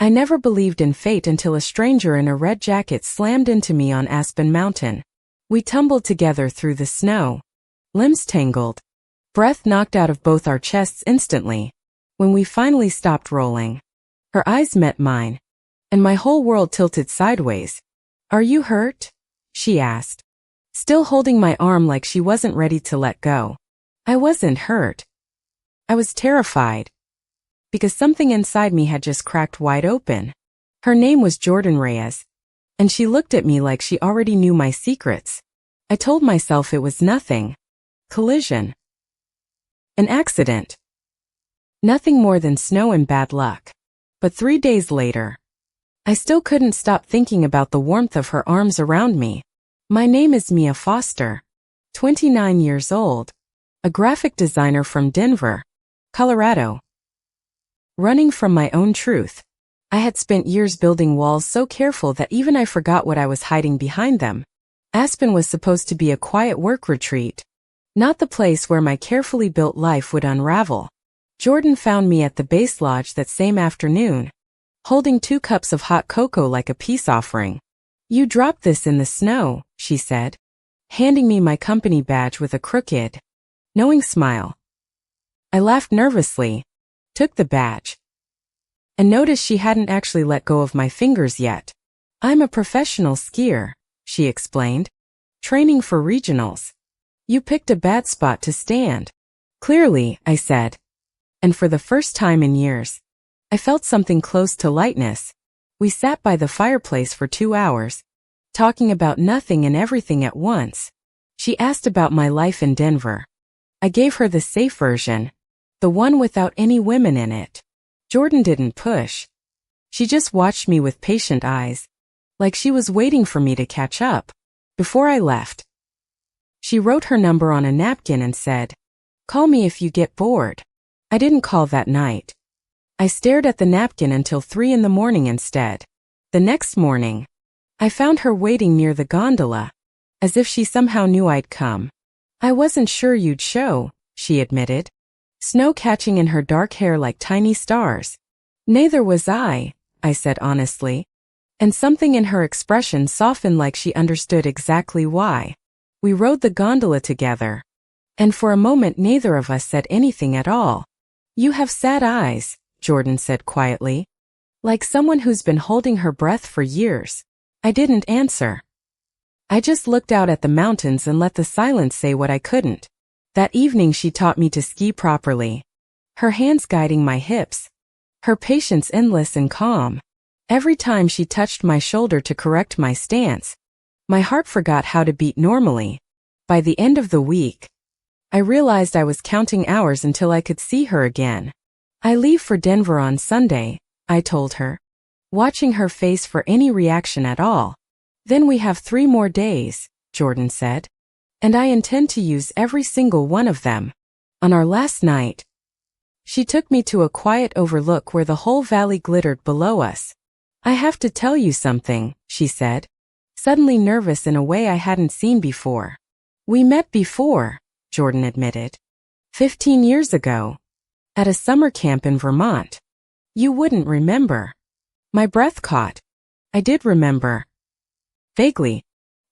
I never believed in fate until a stranger in a red jacket slammed into me on Aspen Mountain. We tumbled together through the snow, limbs tangled, breath knocked out of both our chests instantly. When we finally stopped rolling, her eyes met mine, and my whole world tilted sideways. "Are you hurt?" she asked, still holding my arm like she wasn't ready to let go. I wasn't hurt. I was terrified, because something inside me had just cracked wide open. Her name was Jordan Reyes, and she looked at me like she already knew my secrets. I told myself it was nothing. Collision. An accident. Nothing more than snow and bad luck. But 3 days later, I still couldn't stop thinking about the warmth of her arms around me. My name is Mia Foster, 29 years old, a graphic designer from Denver, Colorado. Running from my own truth, I had spent years building walls so careful that even I forgot what I was hiding behind them. Aspen was supposed to be a quiet work retreat, not the place where my carefully built life would unravel. Jordan found me at the base lodge that same afternoon, holding 2 cups of hot cocoa like a peace offering. "You dropped this in the snow," she said, handing me my company badge with a crooked, knowing smile. I laughed nervously, took the badge, and noticed she hadn't actually let go of my fingers yet. "I'm a professional skier," she explained, "training for regionals. You picked a bad spot to stand." "Clearly," I said, and for the first time in years, I felt something close to lightness. We sat by the fireplace for 2 hours, talking about nothing and everything at once. She asked about my life in Denver. I gave her the safe version, the one without any women in it. Jordan didn't push. She just watched me with patient eyes, like she was waiting for me to catch up. Before I left, she wrote her number on a napkin and said, "Call me if you get bored." I didn't call that night. I stared at the napkin until 3 in the morning instead. The next morning, I found her waiting near the gondola, as if she somehow knew I'd come. "I wasn't sure you'd show," she admitted, snow catching in her dark hair like tiny stars. "Neither was I said honestly, and something in her expression softened like she understood exactly why. We rode the gondola together, and for a moment neither of us said anything at all. "You have sad eyes," Jordan said quietly, like someone who's been holding her breath for years. I didn't answer. I just looked out at the mountains and let the silence say what I couldn't. That evening she taught me to ski properly, her hands guiding my hips, her patience endless and calm. Every time she touched my shoulder to correct my stance, my heart forgot how to beat normally. By the end of the week, I realized I was counting hours until I could see her again. "I leave for Denver on Sunday," I told her, watching her face for any reaction at all. "Then we have 3 more days," Jordan said, "and I intend to use every single one of them." On our last night, she took me to a quiet overlook where the whole valley glittered below us. "I have to tell you something," she said, suddenly nervous in a way I hadn't seen before. "We met before," Jordan admitted. 15 years ago, at a summer camp in Vermont. You wouldn't remember." My breath caught. I did remember. Vaguely.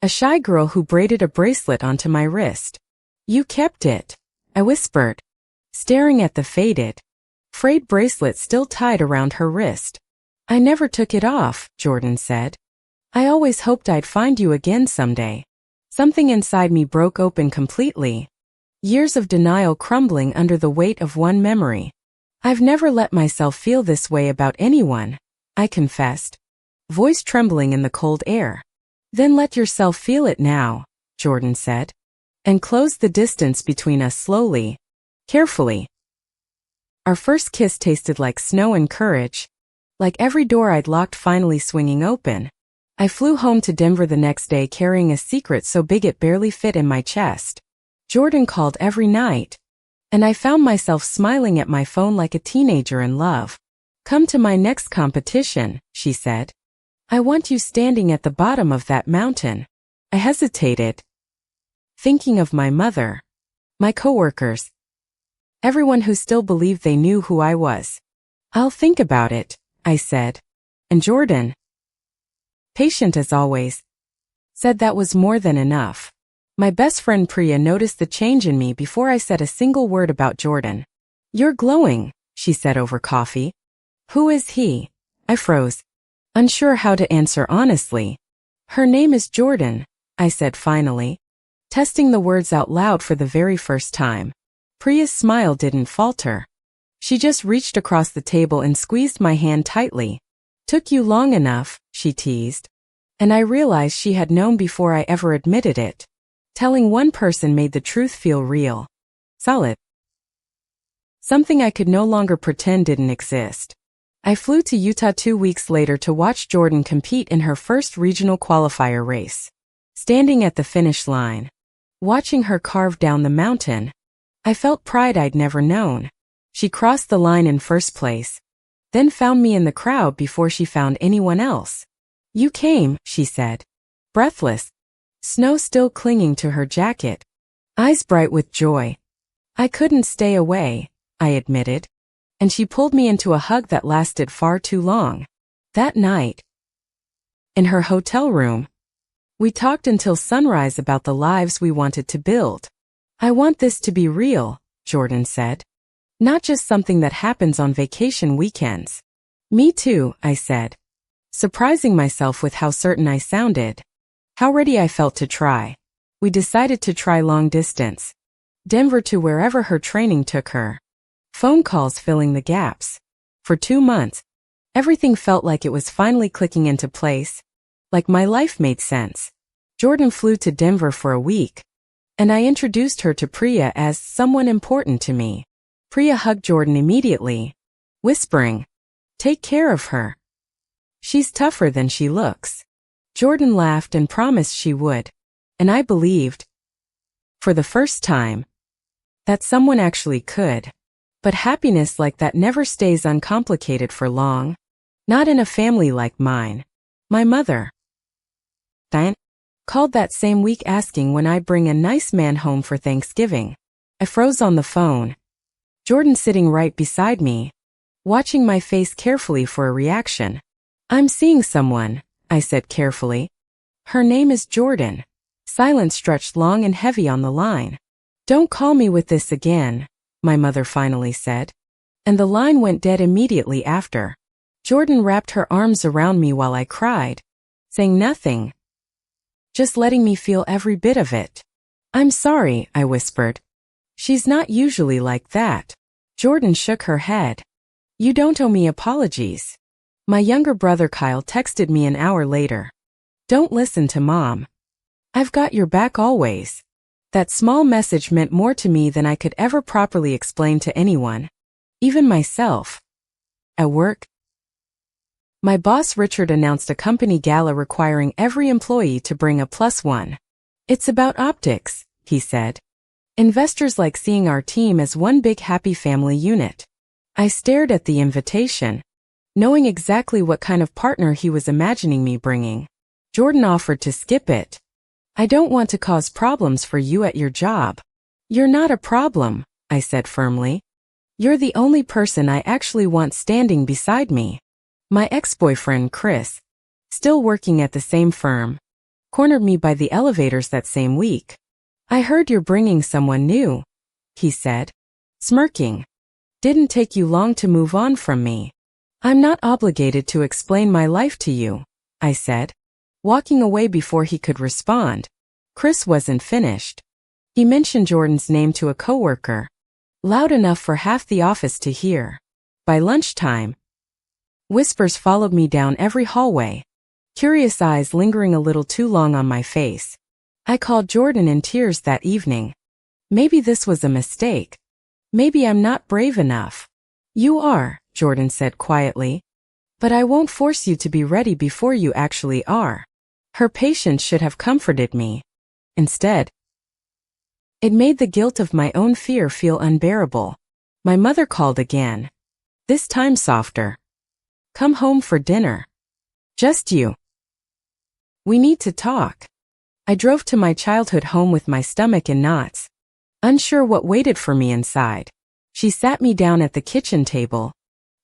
A shy girl who braided a bracelet onto my wrist. "You kept it," I whispered, staring at the faded, frayed bracelet still tied around her wrist. "I never took it off," Jordan said. "I always hoped I'd find you again someday." Something inside me broke open completely. Years of denial crumbling under the weight of one memory. "I've never let myself feel this way about anyone," I confessed, voice trembling in the cold air. "Then let yourself feel it now," Jordan said, and closed the distance between us slowly, carefully. Our first kiss tasted like snow and courage, like every door I'd locked finally swinging open. I flew home to Denver the next day carrying a secret so big it barely fit in my chest. Jordan called every night, and I found myself smiling at my phone like a teenager in love. "Come to my next competition," she said. "I want you standing at the bottom of that mountain." I hesitated, thinking of my mother, my coworkers, everyone who still believed they knew who I was. "I'll think about it," I said, And Jordan, patient as always, said that was more than enough. My best friend Priya noticed the change in me before I said a single word about Jordan. "You're glowing," she said over coffee. "Who is he?" I froze, unsure how to answer honestly. "Her name is Jordan," I said finally, testing the words out loud for the very first time. Priya's smile didn't falter. She just reached across the table and squeezed my hand tightly. "Took you long enough," she teased. And I realized she had known before I ever admitted it. Telling one person made the truth feel real. Solid. Something I could no longer pretend didn't exist. I flew to Utah 2 weeks later to watch Jordan compete in her first regional qualifier race. Standing at the finish line, watching her carve down the mountain, I felt pride I'd never known. She crossed the line in first place, then found me in the crowd before she found anyone else. "You came," she said, breathless, snow still clinging to her jacket, eyes bright with joy. "I couldn't stay away," I admitted, and she pulled me into a hug that lasted far too long. That night, in her hotel room, we talked until sunrise about the lives we wanted to build. "I want this to be real," Jordan said. "Not just something that happens on vacation weekends." "Me too," I said, surprising myself with how certain I sounded. How ready I felt to try. We decided to try long distance. Denver to wherever her training took her. Phone calls filling the gaps. For 2 months, everything felt like it was finally clicking into place, like my life made sense. Jordan flew to Denver for a week, and I introduced her to Priya as someone important to me. Priya hugged Jordan immediately, whispering, "Take care of her. She's tougher than she looks." Jordan laughed and promised she would, and I believed, for the first time, that someone actually could. But happiness like that never stays uncomplicated for long. Not in a family like mine. My mother, Diane, called that same week asking when I bring a nice man home for Thanksgiving. I froze on the phone. Jordan sitting right beside me, watching my face carefully for a reaction. "I'm seeing someone," I said carefully. "Her name is Jordan." Silence stretched long and heavy on the line. "Don't call me with this again," my mother finally said. And the line went dead immediately after. Jordan wrapped her arms around me while I cried, saying nothing, just letting me feel every bit of it. "I'm sorry," I whispered. "She's not usually like that." Jordan shook her head. "You don't owe me apologies." My younger brother Kyle texted me an hour later. "Don't listen to Mom. I've got your back always." That small message meant more to me than I could ever properly explain to anyone, even myself. At work, my boss Richard announced a company gala requiring every employee to bring a +1. "It's about optics," he said. "Investors like seeing our team as one big happy family unit." I stared at the invitation, knowing exactly what kind of partner he was imagining me bringing. Jordan offered to skip it. "I don't want to cause problems for you at your job." "You're not a problem," I said firmly. "You're the only person I actually want standing beside me." My ex-boyfriend, Chris, still working at the same firm, cornered me by the elevators that same week. "I heard you're bringing someone new," he said, smirking. "Didn't take you long to move on from me." "I'm not obligated to explain my life to you," I said, walking away before he could respond. Chris wasn't finished. He mentioned Jordan's name to a coworker, loud enough for half the office to hear. By lunchtime, whispers followed me down every hallway, curious eyes lingering a little too long on my face. I called Jordan in tears that evening. Maybe this was a mistake. Maybe I'm not brave enough. "You are," Jordan said quietly. "But I won't force you to be ready before you actually are." Her patience should have comforted me. Instead, it made the guilt of my own fear feel unbearable. My mother called again. This time softer. "Come home for dinner. Just you. We need to talk." I drove to my childhood home with my stomach in knots, unsure what waited for me inside. She sat me down at the kitchen table,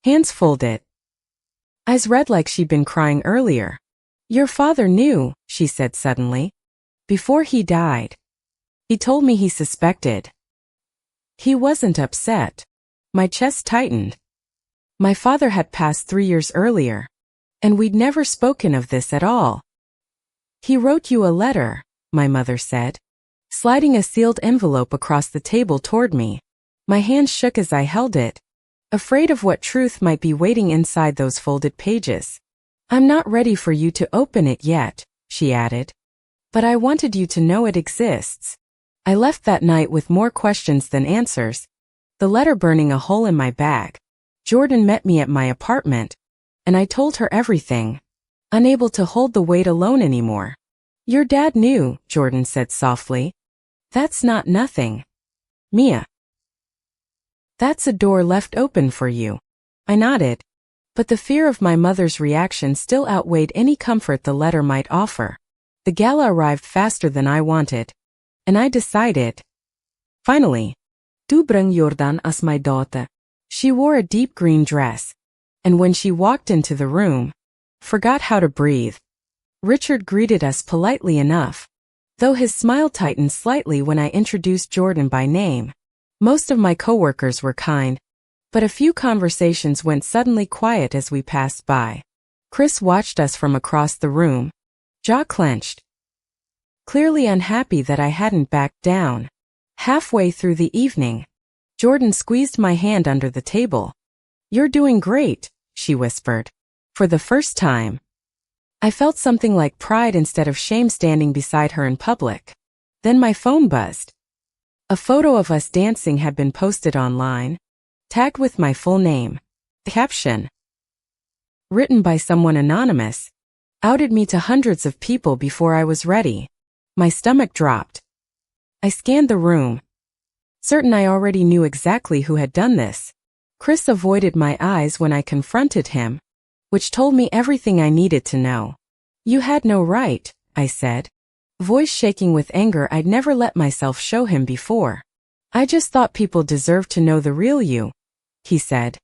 hands folded. Eyes red like she'd been crying earlier. Your father knew, she said suddenly. Before he died. He told me he suspected. He wasn't upset. My chest tightened. My father had passed 3 years earlier. And we'd never spoken of this at all. He wrote you a letter, my mother said, sliding a sealed envelope across the table toward me. My hand shook as I held it, afraid of what truth might be waiting inside those folded pages. I'm not ready for you to open it yet, she added. But I wanted you to know it exists. I left that night with more questions than answers, the letter burning a hole in my bag. Jordan met me at my apartment, and I told her everything, unable to hold the weight alone anymore. Your dad knew, Jordan said softly. That's not nothing. Mia. That's a door left open for you. I nodded, but the fear of my mother's reaction still outweighed any comfort the letter might offer. The gala arrived faster than I wanted, and I decided. Finally, du bring Jordan as my daughter. She wore a deep green dress, and when she walked into the room, forgot how to breathe. Richard greeted us politely enough, though his smile tightened slightly when I introduced Jordan by name. Most of my coworkers were kind, but a few conversations went suddenly quiet as we passed by. Chris watched us from across the room, jaw clenched, clearly unhappy that I hadn't backed down. Halfway through the evening, Jordan squeezed my hand under the table. You're doing great, she whispered. For the first time, I felt something like pride instead of shame standing beside her in public. Then my phone buzzed. A photo of us dancing had been posted online, tagged with my full name. The caption, written by someone anonymous, outed me to hundreds of people before I was ready. My stomach dropped. I scanned the room, certain I already knew exactly who had done this. Chris avoided my eyes when I confronted him, which told me everything I needed to know. You had no right, I said, voice shaking with anger I'd never let myself show him before. I just thought people deserved to know the real you, he said,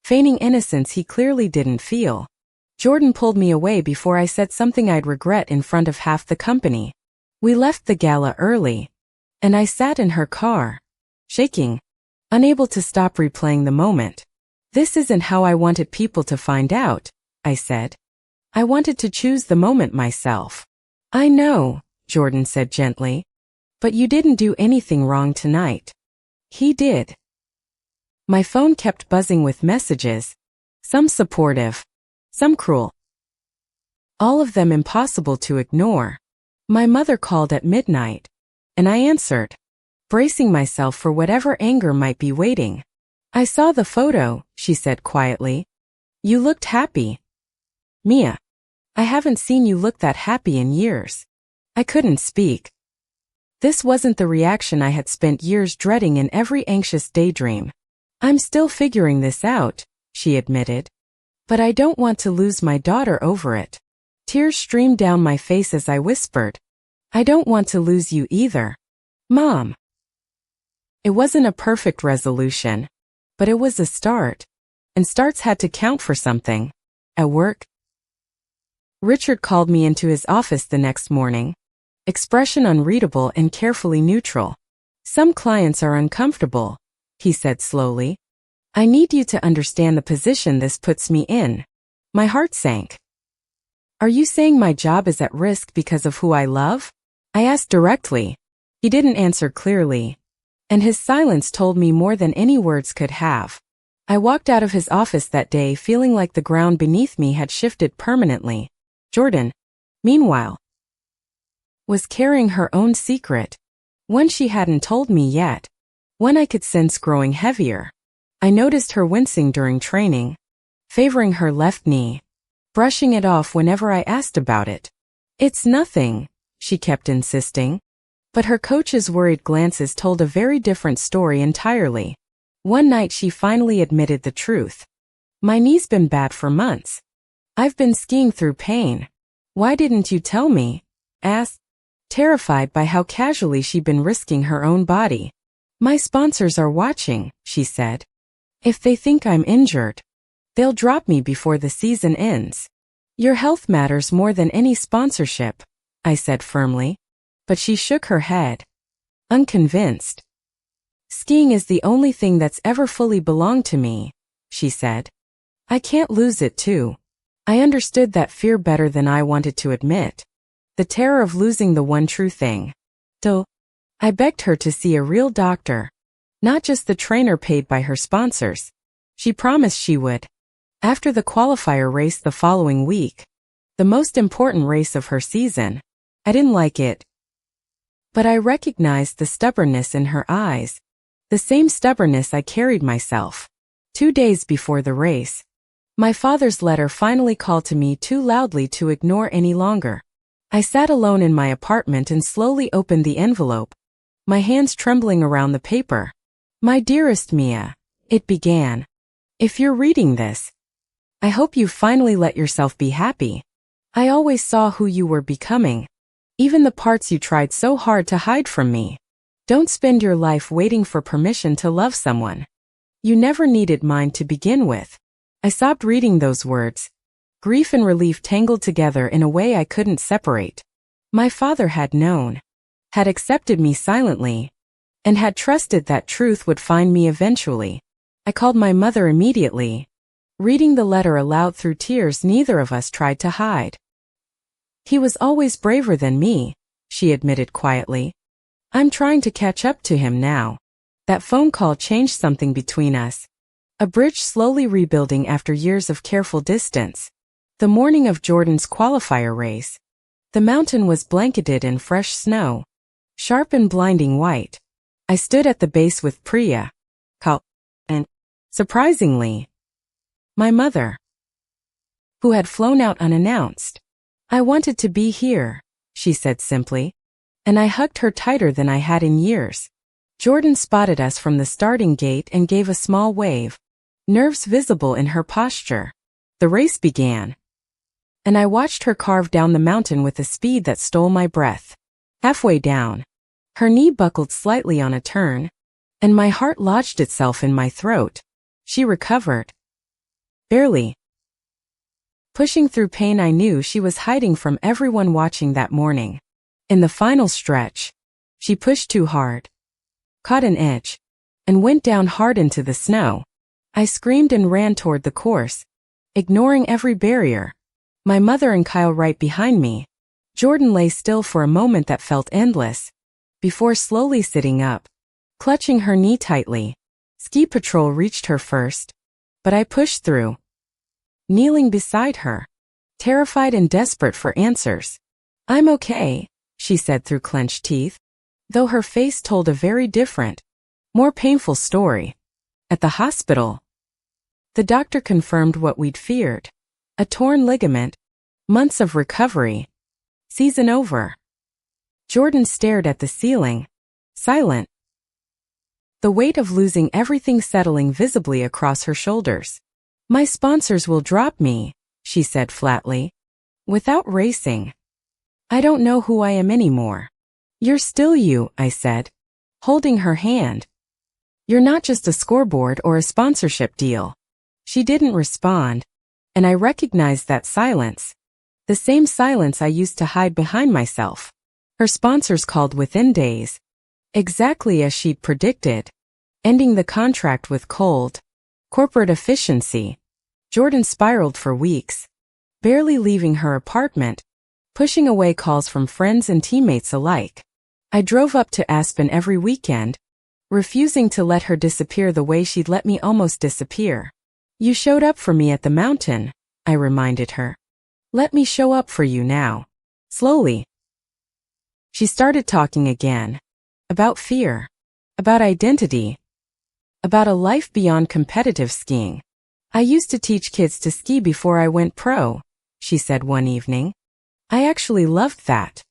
feigning innocence he clearly didn't feel. Jordan pulled me away before I said something I'd regret in front of half the company. We left the gala early, and I sat in her car, shaking, unable to stop replaying the moment. This isn't how I wanted people to find out, I said. I wanted to choose the moment myself. I know, Jordan said gently, but you didn't do anything wrong tonight. He did. My phone kept buzzing with messages, some supportive, some cruel. All of them impossible to ignore. My mother called at midnight, and I answered, bracing myself for whatever anger might be waiting. I saw the photo, she said quietly. You looked happy. Mia, I haven't seen you look that happy in years. I couldn't speak. This wasn't the reaction I had spent years dreading in every anxious daydream. I'm still figuring this out, she admitted. But I don't want to lose my daughter over it. Tears streamed down my face as I whispered, I don't want to lose you either. Mom. It wasn't a perfect resolution, but it was a start. And starts had to count for something. At work, Richard called me into his office the next morning, expression unreadable and carefully neutral. Some clients are uncomfortable, he said slowly. I need you to understand the position this puts me in. My heart sank. Are you saying my job is at risk because of who I love? I asked directly. He didn't answer clearly, and his silence told me more than any words could have. I walked out of his office that day feeling like the ground beneath me had shifted permanently. Jordan, meanwhile, was carrying her own secret, one she hadn't told me yet, one I could sense growing heavier. I noticed her wincing during training, favoring her left knee, brushing it off whenever I asked about it. It's nothing, she kept insisting. But her coach's worried glances told a very different story entirely. One night she finally admitted the truth. My knee's been bad for months. I've been skiing through pain. Why didn't you tell me? Asked, terrified by how casually she'd been risking her own body. My sponsors are watching, she said. If they think I'm injured, They'll drop me before the season ends. Your health matters more than any sponsorship, I said firmly. But she shook her head, unconvinced. Skiing is the only thing that's ever fully belonged to me, she said. I can't lose it too. I understood that fear better than I wanted to admit. The terror of losing the one true thing. So, I begged her to see a real doctor. Not just the trainer paid by her sponsors. She promised she would. After the qualifier race the following week, the most important race of her season, I didn't like it. But I recognized the stubbornness in her eyes. The same stubbornness I carried myself. 2 days before the race, my father's letter finally called to me too loudly to ignore any longer. I sat alone in my apartment and slowly opened the envelope, my hands trembling around the paper. My dearest Mia, it began. If you're reading this, I hope you finally let yourself be happy. I always saw who you were becoming, even the parts you tried so hard to hide from me. Don't spend your life waiting for permission to love someone. You never needed mine to begin with. I sobbed reading those words. Grief and relief tangled together in a way I couldn't separate. My father had known, had accepted me silently, and had trusted that truth would find me eventually. I called my mother immediately, reading the letter aloud through tears neither of us tried to hide. He was always braver than me, she admitted quietly. I'm trying to catch up to him now. That phone call changed something between us. A bridge slowly rebuilding after years of careful distance. The morning of Jordan's qualifier race. The mountain was blanketed in fresh snow, sharp and blinding white. I stood at the base with Priya, Kal, and, surprisingly, my mother, who had flown out unannounced. I wanted to be here, she said simply, and I hugged her tighter than I had in years. Jordan spotted us from the starting gate and gave a small wave, nerves visible in her posture. The race began, and I watched her carve down the mountain with a speed that stole my breath. Halfway down, her knee buckled slightly on a turn, and my heart lodged itself in my throat. She recovered. Barely. Pushing through pain I knew she was hiding from everyone watching that morning. In the final stretch, she pushed too hard, caught an edge, and went down hard into the snow. I screamed and ran toward the course, ignoring every barrier. My mother and Kyle right behind me. Jordan lay still for a moment that felt endless, before slowly sitting up, clutching her knee tightly. Ski patrol reached her first, but I pushed through, kneeling beside her, terrified and desperate for answers. I'm okay, she said through clenched teeth, though her face told a very different, more painful story. At the hospital, the doctor confirmed what we'd feared. A torn ligament, months of recovery, season over. Jordan stared at the ceiling, silent, the weight of losing everything settling visibly across her shoulders. My sponsors will drop me, she said flatly, without racing. I don't know who I am anymore. You're still you, I said, holding her hand. You're not just a scoreboard or a sponsorship deal. She didn't respond, and I recognized that silence, the same silence I used to hide behind myself. Her sponsors called within days, exactly as she'd predicted, ending the contract with cold, corporate efficiency. Jordan spiraled for weeks, barely leaving her apartment, pushing away calls from friends and teammates alike. I drove up to Aspen every weekend, refusing to let her disappear the way she'd let me almost disappear. You showed up for me at the mountain, I reminded her. Let me show up for you now. Slowly. She started talking again. About fear. About identity. About a life beyond competitive skiing. I used to teach kids to ski before I went pro, she said one evening. I actually loved that.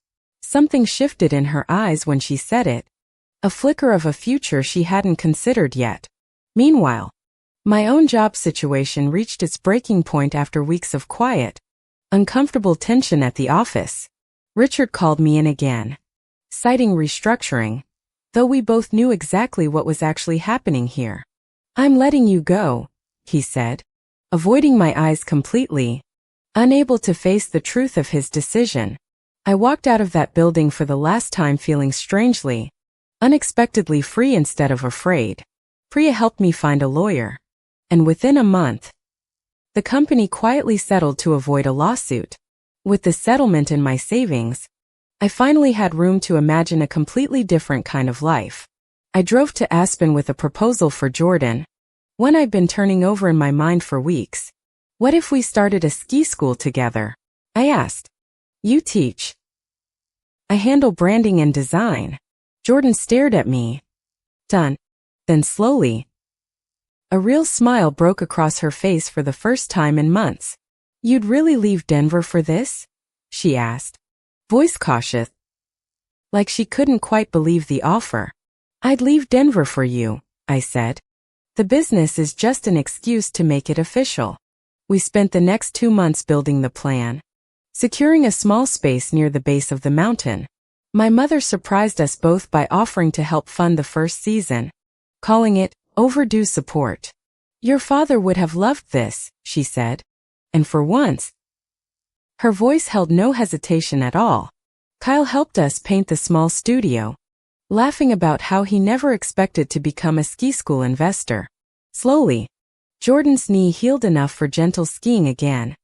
Something shifted in her eyes when she said it. A flicker of a future she hadn't considered yet. Meanwhile, my own job situation reached its breaking point after weeks of quiet, uncomfortable tension at the office. Richard called me in again, citing restructuring, though we both knew exactly what was actually happening here. I'm letting you go, he said, avoiding my eyes completely, unable to face the truth of his decision. I walked out of that building for the last time feeling strangely, unexpectedly free instead of afraid. Priya helped me find a lawyer, and within a month, the company quietly settled to avoid a lawsuit. With the settlement and my savings, I finally had room to imagine a completely different kind of life. I drove to Aspen with a proposal for Jordan, one I'd been turning over in my mind for weeks. What if we started a ski school together? I asked. You teach. I handle branding and design. Jordan stared at me. Done. Then slowly, a real smile broke across her face for the first time in months. You'd really leave Denver for this? She asked, voice cautious, like she couldn't quite believe the offer. I'd leave Denver for you, I said. The business is just an excuse to make it official. We spent the next 2 months building the plan, securing a small space near the base of the mountain. My mother surprised us both by offering to help fund the first season, calling it overdue support. Your father would have loved this, she said. And for once, her voice held no hesitation at all. Kyle helped us paint the small studio, laughing about how he never expected to become a ski school investor. Slowly, Jordan's knee healed enough for gentle skiing again,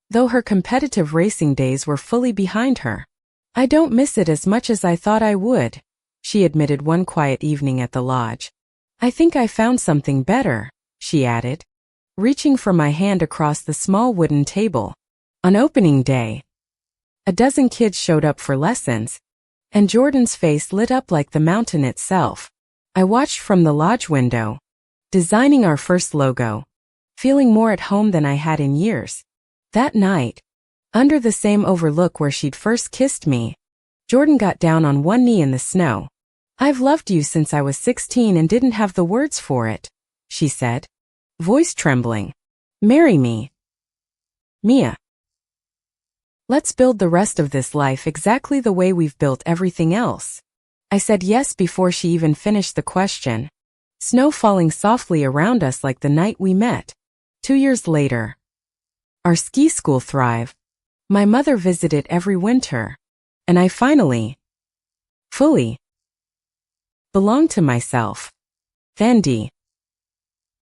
though her competitive racing days were fully behind her. I don't miss it as much as I thought I would, she admitted one quiet evening at the lodge. I think I found something better, she added, reaching for my hand across the small wooden table. On opening day, a dozen kids showed up for lessons, and Jordan's face lit up like the mountain itself. I watched from the lodge window, designing our first logo, feeling more at home than I had in years. That night, under the same overlook where she'd first kissed me, Jordan got down on one knee in the snow. I've loved you since I was 16 and didn't have the words for it, she said, voice trembling. Marry me, Mia. Let's build the rest of this life exactly the way we've built everything else. I said yes before she even finished the question, snow falling softly around us like the night we met. 2 years later, our ski school thrived. My mother visited every winter, and I finally, fully, belonged to myself. Vandy.